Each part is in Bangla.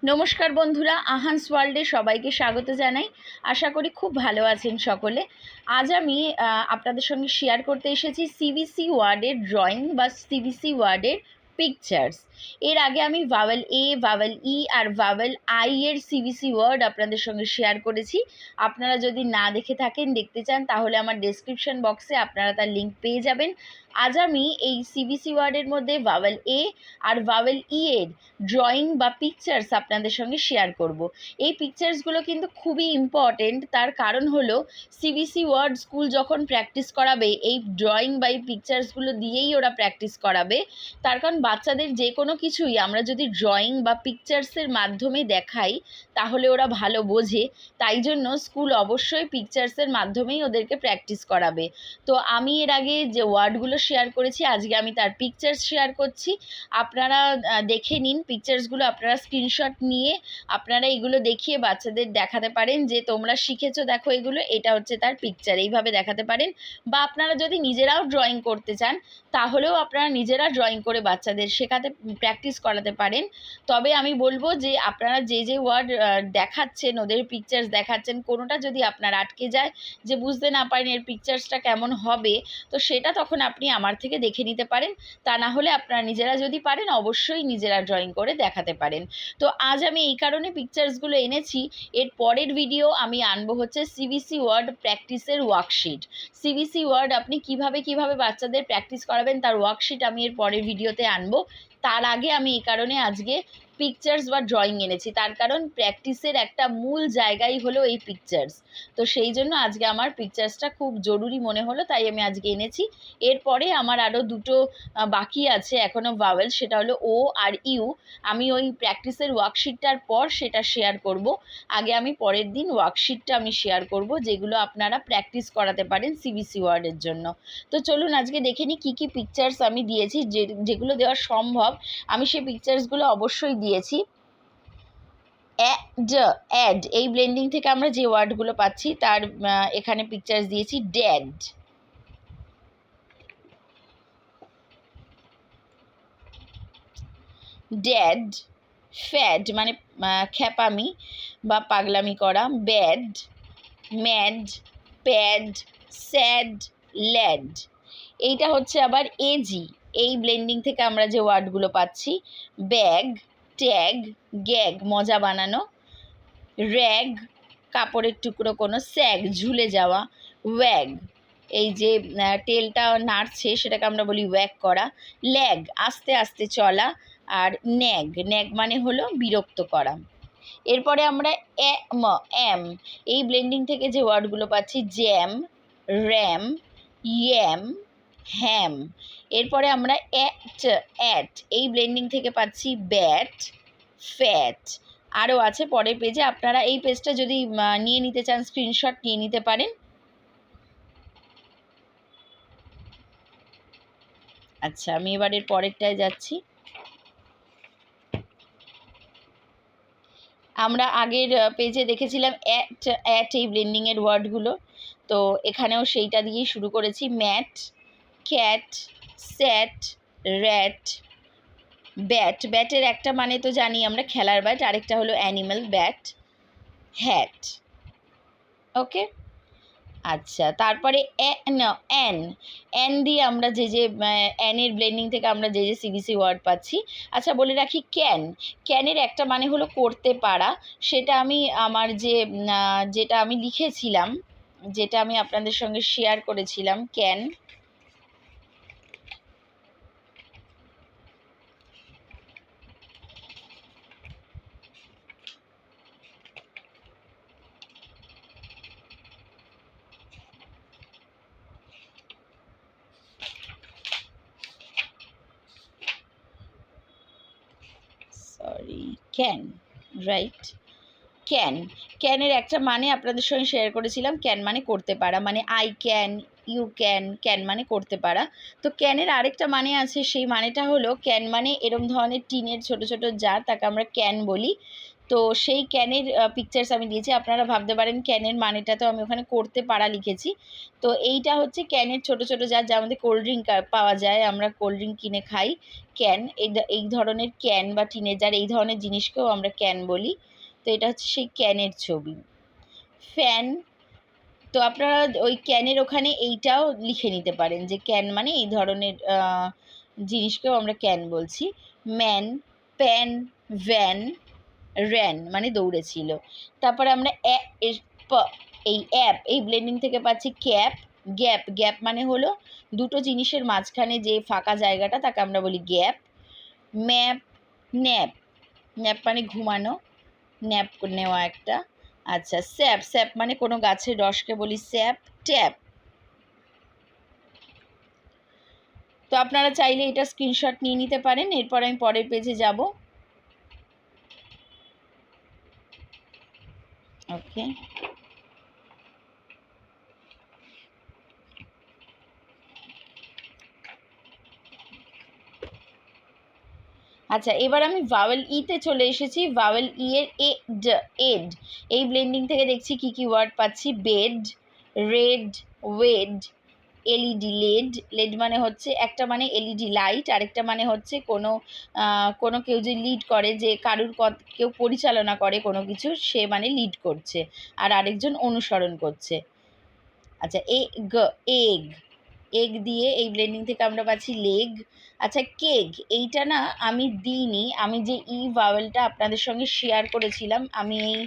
নমস্কার বন্ধুরা, আহান্স ওয়ার্ল্ডে সবাইকে স্বাগত জানাই। আশা করি খুব ভালো আছেন সকলে। আজ আমি আপনাদের সঙ্গে শেয়ার করতে এসেছি সিবিসি ওয়ার্ডের ড্রয়িং বা সিবিসি ওয়ার্ডের পিকচার্স। এর আগে আমি ভাওয়েল এ, ভাওয়েল ই আর ভাওয়েল আই এর সিবিসি ওয়ার্ড আপনাদের সঙ্গে শেয়ার করেছি। আপনারা যদি না দেখে থাকেন, দেখতে চান, তাহলে আমার ডেসক্রিপশন বক্সে আপনারা তার লিঙ্ক পেয়ে যাবেন। আজ আমি এই সিবিসি ওয়ার্ডের মধ্যে ভাওয়েল এ আর ভাওয়েল ই এর ড্রয়িং বা পিকচার্স আপনাদের সঙ্গে শেয়ার করব। এই পিকচার্সগুলো কিন্তু খুবই ইম্পর্টেন্ট। তার কারণ হলো সিবিসি ওয়ার্ড স্কুল যখন প্র্যাকটিস করাবে, এই ড্রয়িং বা এই পিকচার্সগুলো দিয়েই ওরা প্র্যাকটিস করাবে। তার কারণ বাচ্চাদের যে কোনো কিছুই আমরা যদি ড্রয়িং বা পিকচার্সের মাধ্যমে দেখাই, তাহলে ওরা ভালো বোঝে। তাই জন্য স্কুল অবশ্যই পিকচার্সের মাধ্যমেই ওদেরকে প্র্যাকটিস করাবে। তো আমি এর আগে যে ওয়ার্ডগুলো শেয়ার করেছি, আজকে আমি তার পিকচার্স শেয়ার করছি। আপনারা দেখে নিন পিকচার্সগুলো। আপনারা স্ক্রিনশট নিয়ে আপনারা এগুলো দেখিয়ে বাচ্চাদের দেখাতে পারেন যে তোমরা শিখেছো, দেখো এগুলো, এটা হচ্ছে তার পিকচার, এইভাবে দেখাতে পারেন। বা আপনারা যদি নিজেরাও ড্রয়িং করতে চান, তাহলেও আপনারা নিজেরা ড্রয়িং করে বাচ্চাদের শেখাতে, প্র্যাকটিস করাতে পারেন। তবে আমি বলবো যে আপনারা যে যে ওয়ার্ড দেখাচ্ছেন, ওদের পিকচার্স দেখাচ্ছেন, কোনোটা যদি আপনার আটকে যায়, যে বুঝতে না পারেন এর পিকচার্সটা কেমন হবে, তো সেটা তখন আপনি আমার থেকে দেখে নিতে পারেন। তা না হলে আপনারা নিজেরা যদি পারেন, অবশ্যই নিজেরা ড্রয়িং করে দেখাতে পারেন। তো আজ আমি এই কারণে পিকচার্সগুলো এনেছি। এর পরের ভিডিও আমি আনবো হচ্ছে সিবিসি ওয়ার্ড প্র্যাকটিসের ওয়ার্কশিট। সিবিসি ওয়ার্ড আপনি কিভাবে বাচ্চাদের প্র্যাকটিস করাবেন, তার ওয়ার্কশিট আমি এর পরের ভিডিওতে আনবো। তার আগে আমি এই কারণে আজকে পিকচার্স বা ড্রয়িং এনেছি, তার কারণ প্র্যাকটিসের একটা মূল জায়গাই হলো এই পিকচার্স। তো সেই জন্য আজকে আমার পিকচার্সটা খুব জরুরি মনে হলো, তাই আমি আজকে এনেছি। এরপরে আমার আরও দুটো বাকি আছে এখনও ভাওয়েল, সেটা হলো ও আর ইউ। আমি ওই প্র্যাকটিসের ওয়ার্কশিটটার পর সেটা শেয়ার করব। আগে আমি পরের দিন ওয়ার্কশিটটা আমি শেয়ার করব, যেগুলো আপনারা প্র্যাকটিস করাতে পারেন সিবিসি ওয়ার্ডের জন্য। তো চলুন আজকে দেখে নিই কী কী পিকচার্স আমি দিয়েছি। যেগুলো দেওয়া সম্ভব আমি সেই পিকচার্সগুলো অবশ্যই দিয়েছি। অ্যাড, এই ব্লেন্ডিং থেকে আমরা যে ওয়ার্ডগুলো পাচ্ছি তার এখানে পিকচার্স দিয়েছি। Dad, dad. ফ্যাড মানে খ্যাপামি বা পাগলামি করা। Bad, mad, pad, sad, lad. এইটা হচ্ছে আবার এজি, এই ব্লেন্ডিং থেকে আমরা যে ওয়ার্ডগুলো পাচ্ছি। ব্যাগ, ট্যাগ, গ্যাগ মজা বানানো। র্যাগ, কাপড়ের টুকরো কোনো। স্যাগ, ঝুলে যাওয়া। ওয়্যাগ, এই যে টেলটা নাড়ছে সেটাকে আমরা বলি ওয়্যাগ করা। ল্যাগ, আস্তে আস্তে চলা। আর ন্যাগ, ন্যাগ মানে হলো বিরক্ত করা। এরপরে আমরা অ্যাম, এই ব্লেন্ডিং থেকে যে ওয়ার্ডগুলো পাচ্ছি। জ্যাম, র্যাম, ইয়াম, হ্যাম। এরপরে আমরা অ্যাট, এই ব্লেন্ডিং থেকে পাচ্ছি। Bat, fat. আরও আছে পরের পেজে, আপনারা এই পেজটা যদি নিয়ে নিতে চান, স্ক্রিনশট নিয়ে নিতে পারেন। আচ্ছা, আমি এবার এর পরেরটায় যাচ্ছি। আমরা আগের পেজে দেখেছিলাম অ্যাট এই ব্লেন্ডিংয়ের ওয়ার্ডগুলো, তো এখানেও সেইটা দিয়েই শুরু করেছি। ম্যাট, ক্যাট, স্যাট, র্যাট। ব্যাট, ব্যাটের একটা মানে তো জানি আমরা, খেলার ব্যাট, আরেকটা হলো অ্যানিম্যাল ব্যাট। হ্যাট, ওকে। আচ্ছা, তারপরে অ্যান দিয়ে আমরা যে অ্যানের ব্লেন্ডিং থেকে আমরা যে সিবিসি ওয়ার্ড পাচ্ছি। আচ্ছা, বলে রাখি, ক্যানের একটা মানে হলো করতে পারা। সেটা আমি আমার যেটা আমি লিখেছিলাম, যেটা আমি আপনাদের সঙ্গে শেয়ার করেছিলাম, ক্যান। Can, right. ক্যানের একটা মানে আপনাদের সঙ্গে শেয়ার করেছিলাম, ক্যান মানে করতে পারা, মানে I can, you can. Can মানে করতে পারা। তো ক্যানের আরেকটা মানে আছে, সেই মানেটা হলো, ক্যান মানে এরম ধরনের টিনের ছোট ছোট জার, তাকে আমরা ক্যান বলি। তো সেই ক্যানের পিকচার্স আমি দিয়েছি। আপনারা ভাবতে পারেন ক্যানের মানেটা তো আমি ওখানে করতে পারা লিখেছি। তো এইটা হচ্ছে ক্যানের ছোট ছোট যা আমাদের কোল্ড ড্রিঙ্ক পাওয়া যায়, আমরা কোল্ড ড্রিঙ্ক কিনে খাই, ক্যান। এই ধরনের ক্যান বা টিনেজার এই ধরনের জিনিসকেও আমরা ক্যান বলি। তো এটা হচ্ছে সেই ক্যানের ছবি। ফ্যান, তো আপনারা ওই ক্যানের ওখানে এইটাও লিখে নিতে পারেন যে ক্যান মানে এই ধরনের জিনিসকেও আমরা ক্যান বলছি। ম্যান, প্যান, ভ্যান, র্যান মানে দৌড়েছিল। তারপরে আমরা এই অ্যাপ, এই ব্লেন্ডিং থেকে পাচ্ছি ক্যাপ। গ্যাপ, গ্যাপ মানে হলো দুটো জিনিসের মাঝখানে যে ফাঁকা জায়গাটা তাকে আমরা বলি গ্যাপ। ম্যাপ, ন্যাপ, ন্যাপ মানে ঘুমানো, ন্যাপ নেওয়া একটা। আচ্ছা, স্যাপ, স্যাপ মানে কোনো গাছের রসকে বলি স্যাপ। ট্যাপ। তো আপনারা চাইলে এটা স্ক্রিনশট নিয়ে নিতে পারেন। এরপর আমি পরের পেজে যাব। ওকে, আচ্ছা এবার আমি ভাওয়েল ইতে চলে এসেছি। ভাওয়েল ই এর এড, এই ব্লেন্ডিং থেকে দেখছি কি কি ওয়ার্ড পাচ্ছি। Bed, red, ওয়েড, LED, lead. Lead মানে হচ্ছে একটা মানে এলইডি লাইট, আরেকটা মানে হচ্ছে কোনো কেউ যে লিড করে, যে কারুর কেউ পরিচালনা করে কোনো কিছু, সে মানে লিড করছে আর আরেকজন অনুসরণ করছে। আচ্ছা, এগ, এগ দিয়ে এই ব্লেন্ডিং থেকে আমরা পাচ্ছি লেগ। আচ্ছা, কেক, এইটা না আমি দিইনি, আমি যে ভাওয়েলটা আপনাদের সঙ্গে শেয়ার করেছিলাম, আমি এই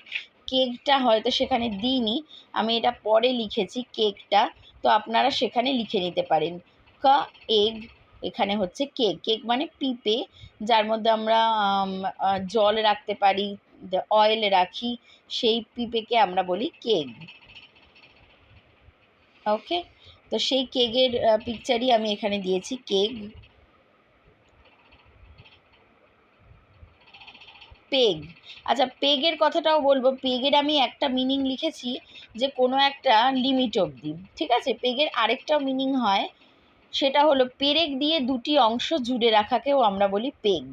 কেকটা হয়তো সেখানে দিইনি, আমি এটা পরে লিখেছি কেকটা। তো আপনারা সেখানে লিখে নিতে পারেন এগ, এখানে হচ্ছে কেক। কেক মানে পিপে, যার মধ্যে আমরা জল রাখতে পারি, অয়েল রাখি, সেই পিপেকে আমরা বলি কেক। ওকে, তো সেই কেকের পিকচারই আমি এখানে দিয়েছি, কেক। পেগ, আচ্ছা পেগের কথাটাও বলবো। পেগের আমি একটা মিনিং লিখেছি যে কোনো একটা লিমিট অবধি, ঠিক আছে। পেগের আরেকটাও মিনিং হয়, সেটা হলো পেরেক দিয়ে দুটি অংশ জুড়ে রাখাকেও আমরা বলি পেগ।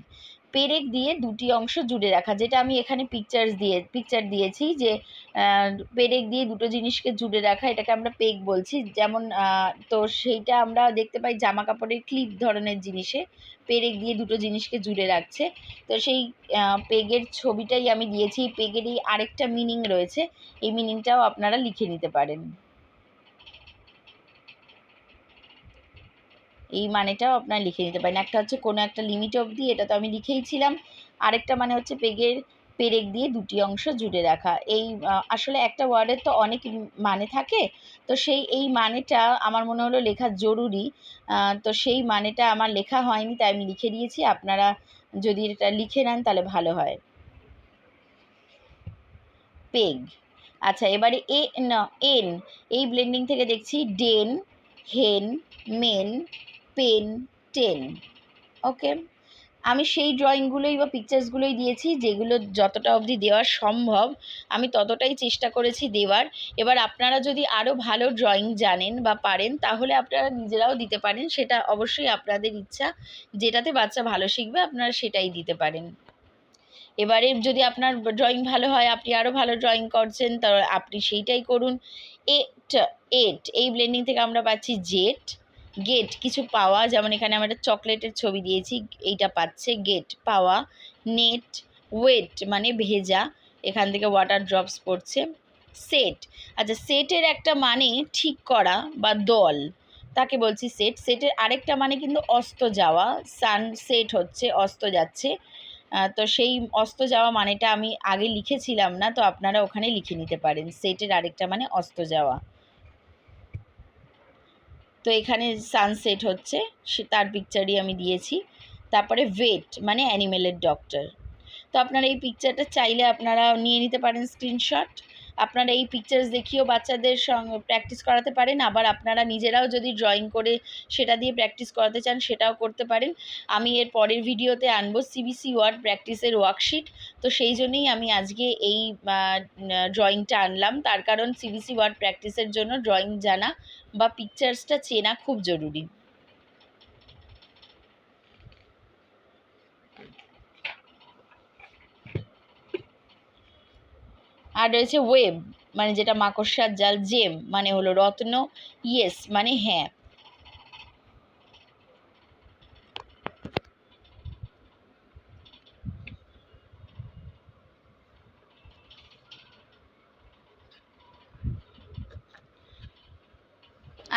পেরেক দিয়ে দুটি অংশ জুড়ে রাখা, যেটা আমি এখানে পিকচার দিয়েছি যে পেরেক দিয়ে দুটো জিনিসকে জুড়ে রাখা, এটাকে আমরা পেগ বলছি। যেমন তো সেইটা আমরা দেখতে পাই জামা কাপড়ের ক্লিপ ধরনের জিনিসে পেরেক দিয়ে দুটো জিনিসকে জুড়ে রাখছে। তো সেই পেগের ছবিটাই আমি দিয়েছি। পেগেরই আরেকটা মিনিং রয়েছে, এই মিনিংটাও আপনারা লিখে নিতে পারেন। এই মানেটাও আপনারা লিখে নিতে পারেন। একটা হচ্ছে কোনো একটা লিমিট অবধি, এটা তো আমি লিখেইছিলাম। আরেকটা মানে হচ্ছে পেরেক দিয়ে দুটি অংশ জুড়ে রাখা। এই আসলে একটা ওয়ার্ডের তো অনেক মানে থাকে, তো এই মানেটা আমার মনে হলো লেখা জরুরি। তো সেই মানেটা আমার লেখা হয়নি, তাই আমি লিখে দিয়েছি। আপনারা যদি এটা লিখে নেন তাহলে ভালো হয়। পেগ। আচ্ছা, এবারে এন, এই ব্লেন্ডিং থেকে দেখছি ডেন, হেন, মেন, পেন, টেন। ওকে, আমি সেই ড্রয়িংগুলোই বা পিকচার্সগুলোই দিয়েছি যেগুলো যতটা অবধি দেওয়া সম্ভব আমি ততটাই চেষ্টা করেছি দেওয়ার। এবার আপনারা যদি আরও ভালো ড্রয়িং জানেন বা পারেন তাহলে আপনারা নিজেরাও দিতে পারেন, সেটা অবশ্যই আপনাদের ইচ্ছা। যেটাতে বাচ্চা ভালো শিখবে আপনারা সেটাই দিতে পারেন। এবারে যদি আপনার ড্রয়িং ভালো হয়, আপনি আরও ভালো ড্রয়িং করছেন, তা আপনি সেইটাই করুন। এট, এই ব্লেন্ডিং থেকে আমরা পাচ্ছি জেট। গেট, কিছু পাওয়া, যেমন এখানে আমরা একটা চকলেটের ছবি দিয়েছি, এইটা পাচ্ছে গেট, পাওয়া। নেট, ওয়েট মানে ভেজা, এখান থেকে ওয়াটার ড্রপস পড়ছে। সেট, আচ্ছা সেটের একটা মানে ঠিক করা বা দল, তাকে বলছি সেট। সেটের আরেকটা মানে কিন্তু অস্ত যাওয়া, সানসেট হচ্ছে অস্ত যাচ্ছে। তো সেই অস্ত যাওয়া মানেটা আমি আগে লিখেছিলাম না, তো আপনারা ওখানে লিখে নিতে পারেন। সেটের আরেকটা মানে অস্ত যাওয়া। তো এখানে সানসেট হচ্ছে, তার পিকচারই আমি দিয়েছি। তারপরে ভেট মানে অ্যানিমেলের ডক্টর। তো আপনারা এই পিকচারটা চাইলে আপনারা নিয়ে নিতে পারেন স্ক্রিনশট। আপনারা এই পিকচার্স দেখিয়েও বাচ্চাদের সঙ্গে প্র্যাকটিস করাতে পারেন, আবার আপনারা নিজেরাও যদি ড্রয়িং করে সেটা দিয়ে প্র্যাকটিস করাতে চান সেটাও করতে পারেন। আমি এর পরের ভিডিওতে আনবো সিবিসি ওয়ার্ড প্র্যাকটিসের ওয়ার্কশিট। তো সেই জন্যই আমি আজকে এই ড্রয়িংটা আনলাম, তার কারণ সিবিসি ওয়ার্ড প্র্যাকটিসের জন্য ড্রয়িং জানা বা পিকচার্সটা চেনা খুব জরুরি। আর রয়েছে ওয়েব মানে যেটা মাকড়সার জাল, জেম মানে হলো রত্ন, ইয়েস মানে হ্যাঁ।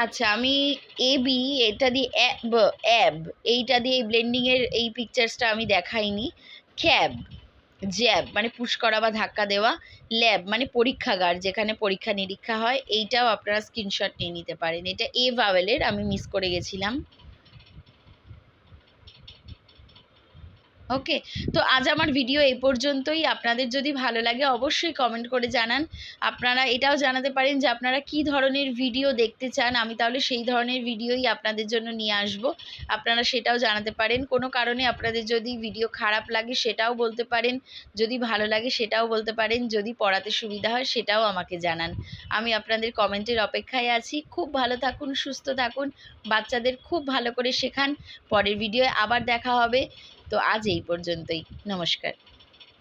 আচ্ছা, আমি এ বি এটা দিয়ে অ্যাব এইটা দিয়ে এই ব্লেন্ডিংয়ের এই পিকচার্সটা আমি দেখাইনি। ক্যাব, জ্যাব মানে পুশ করা বা ধাক্কা দেওয়া, ল্যাব মানে পরীক্ষাগার যেখানে পরীক্ষা নিরীক্ষা হয়, এইটাও আপনারা স্ক্রিনশট নিয়ে নিতে পারেন। এটা এ ভাওয়েলের, আমি মিস করে গেছিলাম। ওকে, তো আজ আমার ভিডিও এই পর্যন্তই। আপনাদের যদি ভালো লাগে অবশ্যই কমেন্ট করে জানান। আপনারা এটাও জানাতে পারেন যে আপনারা কি ধরনের ভিডিও দেখতে চান, আমি তাহলে সেই ধরনের ভিডিওই আপনাদের জন্য নিয়ে আসব। আপনারা সেটাও জানাতে পারেন। কোনো কারণে আপনাদের যদি ভিডিও খারাপ লাগে সেটাও বলতে পারেন, যদি ভালো লাগে সেটাও বলতে পারেন, যদি পড়াতে সুবিধা হয় সেটাও আমাকে জানান। আমি আপনাদের কমেন্টের অপেক্ষায় আছি। খুব ভালো থাকুন, সুস্থ থাকুন, বাচ্চাদের খুব ভালো করে শেখান। পরের ভিডিওয়ে আবার দেখা হবে। তো আজ এই পর্যন্তই, নমস্কার।